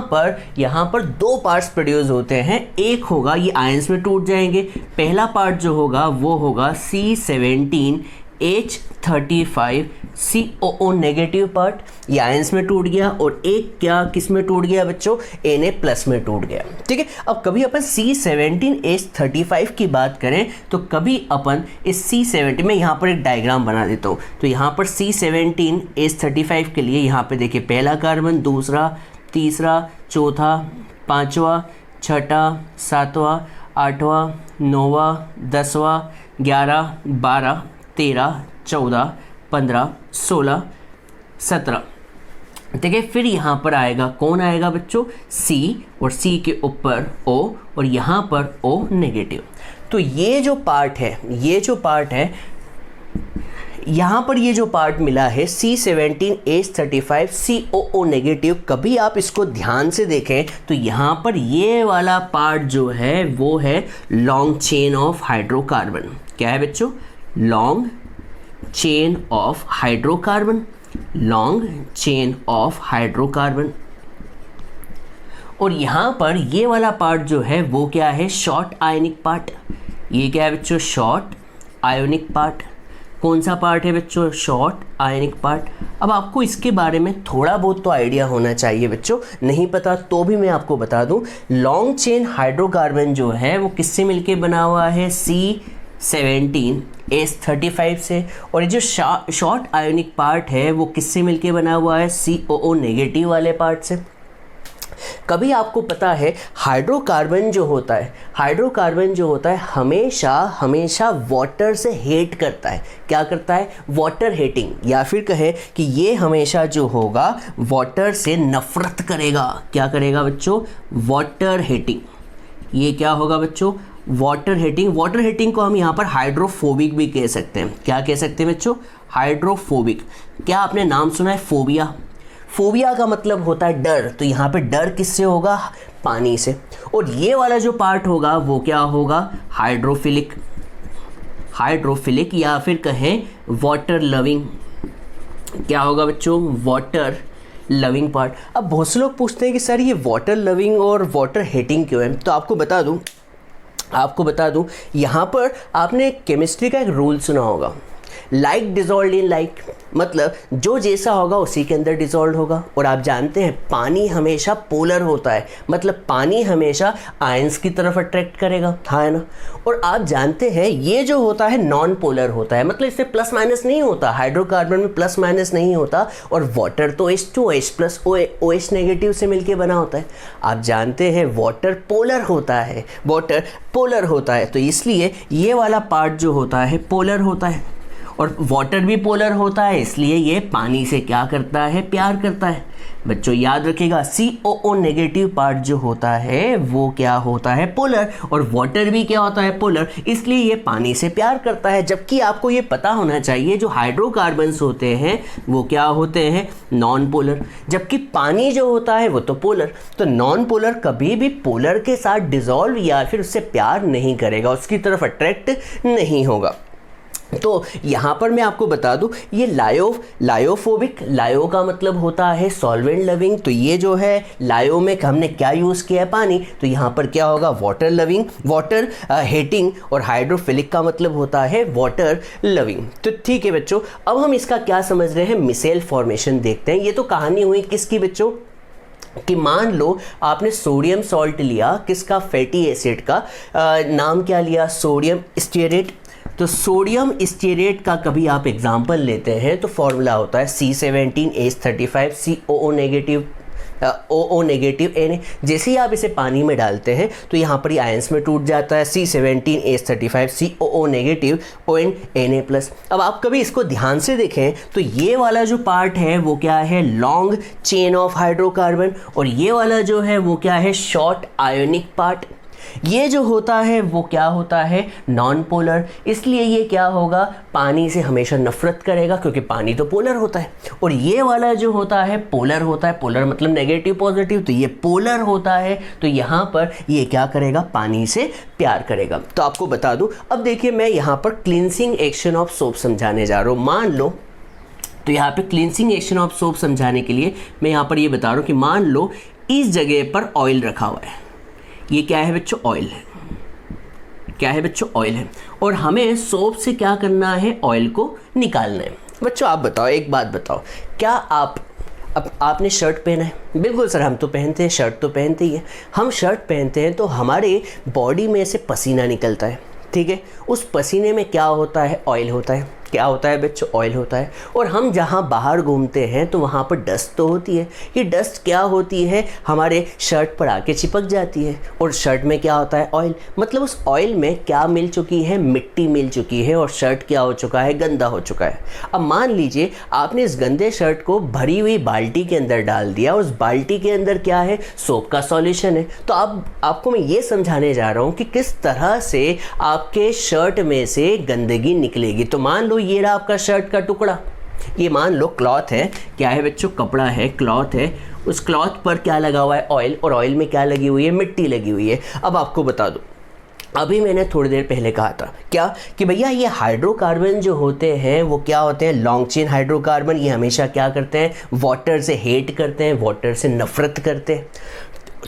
पर दो पार्ट्स प्रोड्यूस होते हैं। एक होगा ये आयंस में टूट जाएंगे। पहला पार्ट जो होगा वो होगा C17H35 COO नेगेटिव पार्ट, ये आयंस में टूट गया, और एक क्या किस में टूट गया बच्चों? Na प्लस में टूट गया। ठीक है, अब कभी अपन C17H35 की बात करें तो कभी अपन इस C17 में यहाँ पर एक डायग्राम बना देता हूँ। तो यहाँ पर C17H35 के लिए यहाँ पे देखिए पहला कार्बन, दूसरा, तीसरा, चौथा, पाँचवा, छठा, सातवां, आठवां, नौवां, 10वां, 11, 12, 13, 14, 15, 16, 17। ठीक है, फिर यहाँ पर आएगा कौन आएगा बच्चों? C, और C के ऊपर O, और यहाँ पर O नेगेटिव। तो ये जो पार्ट है यहाँ पर ये जो पार्ट मिला है C17H35 COO नेगेटिव, कभी आप इसको ध्यान से देखें तो यहाँ पर ये वाला पार्ट जो है वो है लॉन्ग चेन ऑफ हाइड्रोकार्बन। क्या है बच्चों? Long chain of hydrocarbon, long chain of hydrocarbon. और यहाँ पर ये वाला पार्ट जो है वो क्या है? शॉर्ट आयनिक पार्ट। ये क्या है बच्चों? Short ionic part. कौन सा पार्ट है बच्चों? शॉर्ट आयनिक पार्ट। अब आपको इसके बारे में थोड़ा बहुत तो आइडिया होना चाहिए बच्चों, नहीं पता तो भी मैं आपको बता दूं। लॉन्ग चेन हाइड्रोकार्बन जो है वो किससे मिलके बना हुआ है? C17H35 से। और ये जो शॉर्ट आयोनिक पार्ट है वो किससे मिलके बना हुआ है? COO नेगेटिव वाले पार्ट से। कभी आपको पता है हाइड्रोकार्बन जो होता है हमेशा वाटर से हेट करता है। क्या करता है? वाटर हेटिंग, या फिर कहे कि ये हमेशा जो होगा वाटर से नफरत करेगा। क्या करेगा बच्चों? Water hating. ये क्या होगा बच्चों? Water hating. वाटर हेटिंग को हम यहाँ पर हाइड्रोफोबिक भी कह सकते हैं। क्या कह सकते हैं बच्चों? हाइड्रोफोबिक। क्या आपने नाम सुना है फोबिया? फोबिया का मतलब होता है डर, तो यहाँ पे डर किससे होगा? पानी से। और ये वाला जो पार्ट होगा वो क्या होगा? हाइड्रोफिलिक। हाइड्रोफिलिक या फिर कहें वाटर लविंग। क्या होगा बच्चों? Water loving part. अब बहुत से लोग पूछते हैं कि सर ये वाटर लविंग और वाटर हेटिंग क्यों है? तो आपको बता दूं यहाँ पर आपने केमिस्ट्री का एक रूल सुना होगा, लाइक डिजॉल्व इन लाइक, मतलब जो जैसा होगा उसी के अंदर डिजॉल्व होगा। और आप जानते हैं पानी हमेशा पोलर होता है, मतलब पानी हमेशा आयंस की तरफ अट्रैक्ट करेगा, हाँ है ना। और आप जानते हैं ये जो होता है नॉन पोलर होता है, मतलब इससे प्लस माइनस नहीं होता, हाइड्रोकार्बन में प्लस माइनस नहीं होता। और वाटर तो H2OH प्लस OH नेगेटिव से मिलके बना होता है। आप जानते हैं वाटर पोलर होता है, तो इसलिए ये वाला पार्ट जो होता है पोलर होता है। और वाटर भी पोलर होता है, इसलिए ये पानी से क्या करता है? प्यार करता है। बच्चों याद रखिएगा COO नेगेटिव पार्ट जो होता है वो क्या होता है? पोलर। और वाटर भी क्या होता है? पोलर, इसलिए ये पानी से प्यार करता है। जबकि आपको ये पता होना चाहिए जो हाइड्रोकार्बन्स होते हैं वो क्या होते हैं? Non polar. जबकि पानी जो होता है वो तो पोलर। तो नॉन पोलर कभी भी पोलर के साथ डिजॉल्व या फिर उससे प्यार नहीं करेगा, उसकी तरफ अट्रैक्ट नहीं होगा। तो यहाँ पर मैं आपको बता दूँ ये लायोफोबिक, लायो का मतलब होता है सॉल्वेंट लविंग। तो ये जो है लायो में हमने क्या यूज़ किया है? पानी। तो यहाँ पर क्या होगा? Water loving, water hating. और हाइड्रोफिलिक का मतलब होता है वाटर लविंग। तो ठीक है बच्चों, अब हम इसका क्या समझ रहे हैं? मिसेल फॉर्मेशन देखते हैं। ये तो कहानी हुई किसकी बच्चों? कि मान लो आपने सोडियम सॉल्ट लिया, किसका? फैटी एसिड का। नाम क्या लिया? Sodium stearate. तो सोडियम स्टीयरेट का कभी आप एग्जाम्पल लेते हैं तो फॉर्मूला होता है C17H35 COO negative OO negative Na। जैसे ही आप इसे पानी में डालते हैं तो यहाँ पर ये आयंस में टूट जाता है, C17H35 COO negative ON Na plus. अब आप कभी इसको ध्यान से देखें तो ये वाला जो पार्ट है वो क्या है? Long chain of hydrocarbon. और ये वाला जो है वो क्या है? Short ionic part. ये जो होता है वो क्या होता है, नॉन पोलर, इसलिए ये क्या होगा, पानी से हमेशा नफरत करेगा क्योंकि पानी तो पोलर होता है। और ये वाला जो होता है पोलर होता है, पोलर मतलब नेगेटिव पॉजिटिव, तो ये पोलर होता है, तो यहाँ पर ये क्या करेगा, पानी से प्यार करेगा। तो आपको बता दूं, अब देखिए मैं यहाँ पर क्लींसिंग एक्शन ऑफ सोप समझाने जा रहा हूँ। मान लो, तो यहाँ पे क्लींसिंग एक्शन ऑफ सोप समझाने के लिए मैं यहाँ पर ये बता रहा हूँ कि मान लो इस जगह पर ऑयल रखा हुआ है, ये क्या है बच्चों, ऑयल है, क्या है बच्चों, ऑयल है, और हमें सोप से क्या करना है, ऑयल को निकालना है। बच्चों आप बताओ, एक बात बताओ, क्या अब आपने शर्ट पहना है, बिल्कुल सर हम तो पहनते हैं, शर्ट तो पहनते ही है, हम शर्ट पहनते हैं तो हमारे बॉडी में से पसीना निकलता है, ठीक है, उस पसीने में क्या होता है, ऑयल होता है, क्या होता है बच्चों, ऑयल होता है। और हम जहाँ बाहर घूमते हैं तो वहाँ पर डस्ट तो होती है, ये डस्ट क्या होती है, हमारे शर्ट पर आके चिपक जाती है, और शर्ट में क्या होता है, ऑयल, मतलब उस ऑयल में क्या मिल चुकी है, मिट्टी मिल चुकी है, और शर्ट क्या हो चुका है, गंदा हो चुका है। अब मान लीजिए आपने इस गंदे शर्ट को भरी हुई बाल्टी के अंदर डाल दिया, उस बाल्टी के अंदर क्या है, सोप का सॉल्यूशन है। तो अब आपको मैं ये समझाने जा रहा हूँ कि किस तरह से आपके शर्ट में से गंदगी निकलेगी। तो मान लो ये रहा आपका शर्ट का टुकड़ा, ये मान लो क्लॉथ है, क्या है बच्चों, कपड़ा है, क्लॉथ है, उस क्लॉथ पर क्या लगा हुआ है, ऑयल, और ऑयल में क्या लगी हुई है, मिट्टी लगी हुई है। अब आपको बता दूं, अभी मैंने थोड़ी देर पहले कहा था क्या, कि भैया ये हाइड्रोकार्बन जो होते हैं वो क्या होते हैं, लॉन्ग चेन हाइड्रोकार्बन, ये हमेशा क्या करते हैं, वाटर से हेट करते हैं, वाटर से नफरत करते हैं।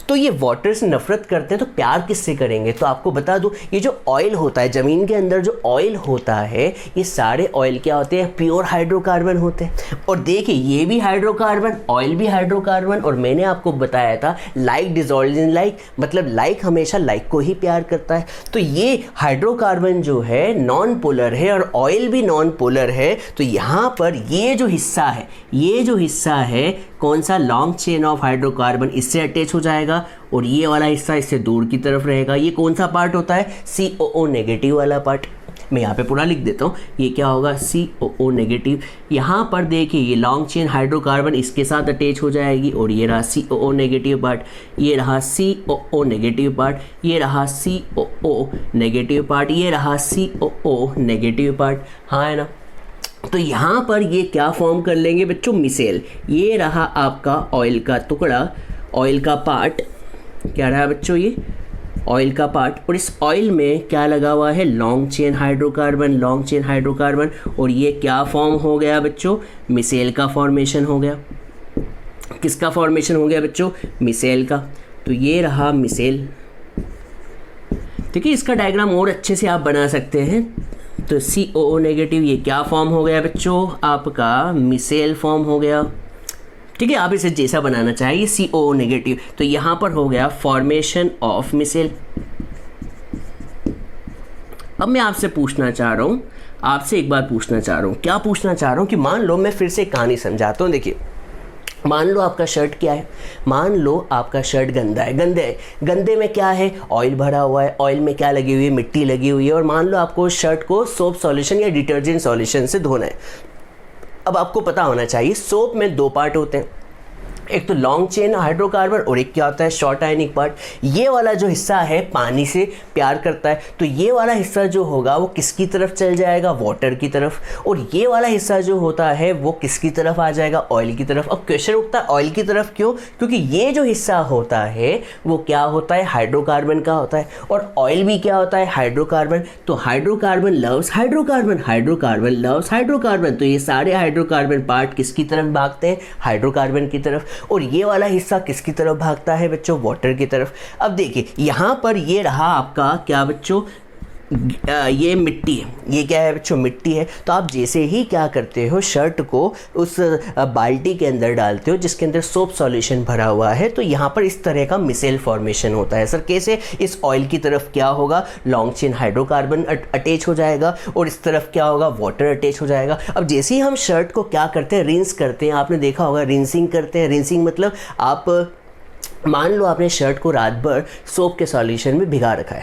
तो ये वाटर से नफरत करते हैं तो प्यार किससे करेंगे। तो आपको बता दूं, ये जो ऑयल होता है, ज़मीन के अंदर जो ऑयल होता है, ये सारे ऑयल क्या होते हैं, प्योर हाइड्रोकार्बन होते हैं। और देखिए ये भी हाइड्रोकार्बन, ऑयल भी हाइड्रोकार्बन, और मैंने आपको बताया था लाइक डिसॉल्व्स इन लाइक, मतलब लाइक हमेशा लाइक को ही प्यार करता है। तो ये हाइड्रोकार्बन जो है नॉन पोलर है और ऑयल भी नॉन पोलर है। तो यहाँ पर ये जो हिस्सा है, ये जो हिस्सा है कौन सा, लॉन्ग चेन ऑफ हाइड्रोकार्बन, इससे अटैच हो जाएगा, और ये वाला हिस्सा इससे दूर की तरफ रहेगा। ये कौन सा पार्ट होता है, COO नेगेटिव वाला पार्ट। मैं यहाँ पे पूरा लिख देता हूँ, ये क्या होगा, COO नेगेटिव। यहाँ पर देखिए ये लॉन्ग चेन हाइड्रोकार्बन इसके साथ अटैच हो जाएगी, और ये रहा COO नेगेटिव पार्ट, ये रहा COO नेगेटिव पार्ट, ये रहा COO नेगेटिव पार्ट, ये रहा COO नेगेटिव पार्ट, हाँ है ना। तो यहाँ पर ये क्या फॉर्म कर लेंगे बच्चों, मिसेल। ये रहा आपका ऑयल का टुकड़ा, ऑयल का पार्ट, क्या रहा बच्चों, ये ऑयल का पार्ट, और इस ऑयल में क्या लगा हुआ है, long chain hydrocarbon, long chain hydrocarbon, और ये क्या फॉर्म हो गया बच्चों, मिसेल का फॉर्मेशन हो गया। किसका फॉर्मेशन हो गया बच्चों, मिसेल का। तो ये रहा मिसेल, ठीक है। इसका डायग्राम और अच्छे से आप बना सकते हैं। तो COO नेगेटिव, ये क्या फॉर्म हो गया बच्चों, आपका मिसेल फॉर्म हो गया, ठीक है। आप इसे जैसा बनाना चाहिए, COO नेगेटिव। तो यहाँ पर हो गया फॉर्मेशन ऑफ मिसेल। अब मैं आपसे पूछना चाह रहा हूँ, आपसे एक बात पूछना चाह रहा हूँ, क्या पूछना चाह रहा हूँ कि मान लो मैं फिर से कहानी समझाता हूँ। देखिए मान लो आपका शर्ट क्या है, मान लो आपका शर्ट गंदा है, गंदे में क्या है, ऑयल भरा हुआ है, ऑयल में क्या लगी हुई है, मिट्टी लगी हुई है, और मान लो आपको शर्ट को सोप सॉल्यूशन या डिटर्जेंट सॉल्यूशन से धोना है। अब आपको पता होना चाहिए सोप में दो पार्ट होते हैं, एक तो लॉन्ग चेन हाइड्रोकार्बन और एक क्या होता है, शॉर्ट आयनिक पार्ट। ये वाला जो हिस्सा है पानी से प्यार करता है, तो ये वाला हिस्सा जो होगा वो किसकी तरफ चल जाएगा, वाटर की तरफ, और ये वाला हिस्सा जो होता है वो किसकी तरफ आ जाएगा, ऑयल की तरफ। अब क्वेश्चन उठता है ऑयल की तरफ क्यों, क्योंकि ये जो हिस्सा होता है वो क्या होता है, हाइड्रोकार्बन का होता है, और ऑयल भी क्या होता है, हाइड्रोकार्बन। तो hydrocarbon loves hydrocarbon, hydrocarbon loves hydrocarbon, तो ये सारे हाइड्रोकार्बन पार्ट किसकी तरफ भागते हैं, हाइड्रोकार्बन की तरफ, और ये वाला हिस्सा किसकी तरफ भागता है बच्चों, वाटर की तरफ। अब देखिए यहाँ पर ये रहा आपका क्या बच्चों, ये मिट्टी है, ये क्या है बच्चों, मिट्टी है। तो आप जैसे ही क्या करते हो, शर्ट को उस बाल्टी के अंदर डालते हो जिसके अंदर सोप सॉल्यूशन भरा हुआ है, तो यहाँ पर इस तरह का मिसेल फॉर्मेशन होता है। सर कैसे, इस ऑयल की तरफ क्या होगा, लॉन्ग चेन हाइड्रोकार्बन अटैच हो जाएगा, और इस तरफ क्या होगा, वाटर अटैच हो जाएगा। अब जैसे ही हम शर्ट को क्या करते हैं, रिंस करते हैं, आपने देखा होगा रिंसिंग करते हैं। रिंसिंग मतलब आप मान लो आपने शर्ट को रात भर सोप के सॉल्यूशन में भिगा रखा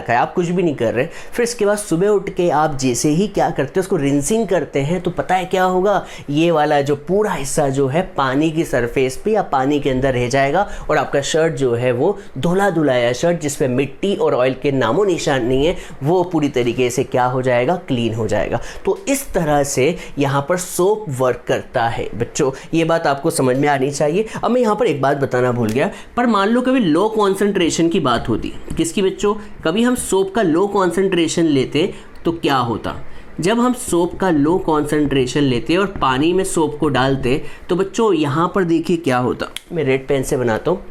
है, आप कुछ भी नहीं कर रहे, फिर इसके बाद सुबह उठ के आप जैसे ही क्या करते हैं उसको रिंसिंग करते हैं, तो पता है क्या होगा, ये वाला जो पूरा हिस्सा जो है पानी की सरफेस पे या पानी के अंदर रह जाएगा और आपका शर्ट जो है वो धुला धुलाया शर्ट जिसपे मिट्टी और ऑयल के नामो निशान नहीं है, वो पूरी तरीके से क्या हो जाएगा, क्लीन हो जाएगा। तो इस तरह से यहाँ पर सोप वर्क करता है बच्चों, ये बात आपको समझ में आनी चाहिए। अब मैं यहाँ पर एक बात बताना भूल गया, पर मान लो कभी लो कॉन्सेंट्रेशन की बात होती, किसकी बच्चों, कभी हम सोप का लो कॉन्सेंट्रेशन लेते तो क्या होता, जब हम सोप का लो कॉन्सेंट्रेशन लेते और पानी में सोप को डालते तो बच्चों यहाँ पर देखिए क्या होता, मैं रेड पेन से बनाता हूँ।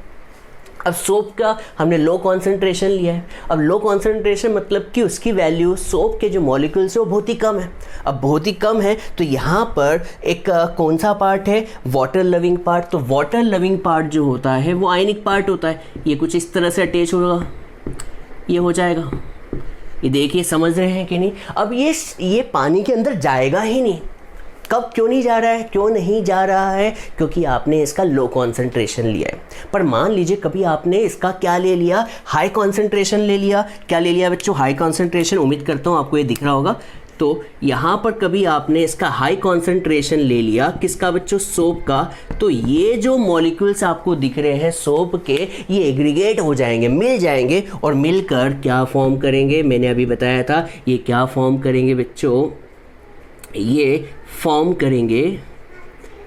अब सोप का हमने लो कॉन्सेंट्रेशन लिया है, अब लो कॉन्सेंट्रेशन मतलब कि उसकी वैल्यू सोप के जो मॉलिक्यूल्स है वो बहुत ही कम है। अब बहुत ही कम है तो यहाँ पर एक कौन सा पार्ट है, वाटर लविंग पार्ट। तो वाटर लविंग पार्ट जो होता है वो आयनिक पार्ट होता है, ये कुछ इस तरह से अटैच होगा, ये हो जाएगा, ये देखिए समझ रहे हैं कि नहीं। अब ये पानी के अंदर जाएगा ही नहीं, कब, क्यों नहीं जा रहा है, क्यों नहीं जा रहा है, क्योंकि आपने इसका लो कॉन्सेंट्रेशन लिया है। पर मान लीजिए कभी आपने इसका क्या ले लिया, हाई कॉन्सेंट्रेशन ले लिया, क्या ले लिया बच्चों, हाई कॉन्सेंट्रेशन, उम्मीद करता हूँ आपको ये दिख रहा होगा। तो यहाँ पर कभी आपने इसका हाई कॉन्सेंट्रेशन ले लिया, किसका बच्चों, सोप का, तो ये जो मॉलिक्यूल्स आपको दिख रहे हैं सोप के, ये एग्रीगेट हो जाएंगे, मिल जाएंगे और मिलकर क्या फॉर्म करेंगे, मैंने अभी बताया था, ये क्या फॉर्म करेंगे बच्चों, ये फॉर्म करेंगे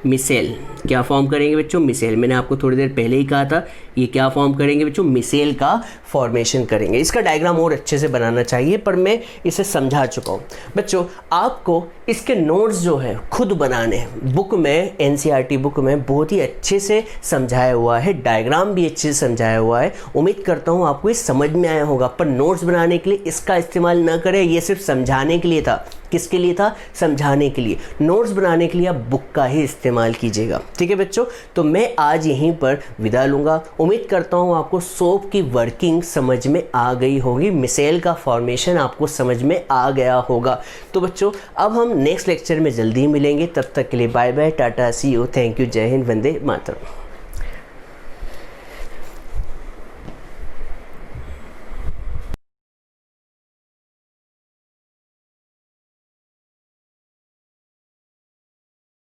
मिसेल। क्या फॉर्म करेंगे बच्चों, मिसेल। मैंने आपको थोड़ी देर पहले ही कहा था, ये क्या फॉर्म करेंगे बच्चों, मिसेल का फॉर्मेशन करेंगे। इसका डायग्राम और अच्छे से बनाना चाहिए पर मैं इसे समझा चुका हूँ बच्चों। आपको इसके नोट्स जो है खुद बनाने हैं, बुक में, एनसीईआरटी बुक में बहुत ही अच्छे से समझाया हुआ है, डायग्राम भी अच्छे से समझाया हुआ है। उम्मीद करता हूँ आपको ये समझ में आया होगा। पर नोट्स बनाने के लिए इसका इस्तेमाल न करें, ये सिर्फ समझाने के लिए था। किसके लिए था, समझाने के लिए। नोट्स बनाने के लिए आप बुक का ही इस्तेमाल कीजिएगा, ठीक है बच्चों। तो मैं आज यहीं पर विदा लूँगा। उम्मीद करता हूँ आपको सोप की वर्किंग समझ में आ गई होगी, मिसेल का फॉर्मेशन आपको समझ में आ गया होगा। तो बच्चों अब हम नेक्स्ट लेक्चर में जल्दी मिलेंगे, तब तक के लिए बाय बाय, टाटा, सी यू, थैंक यू, जय हिंद, वंदे मातरम।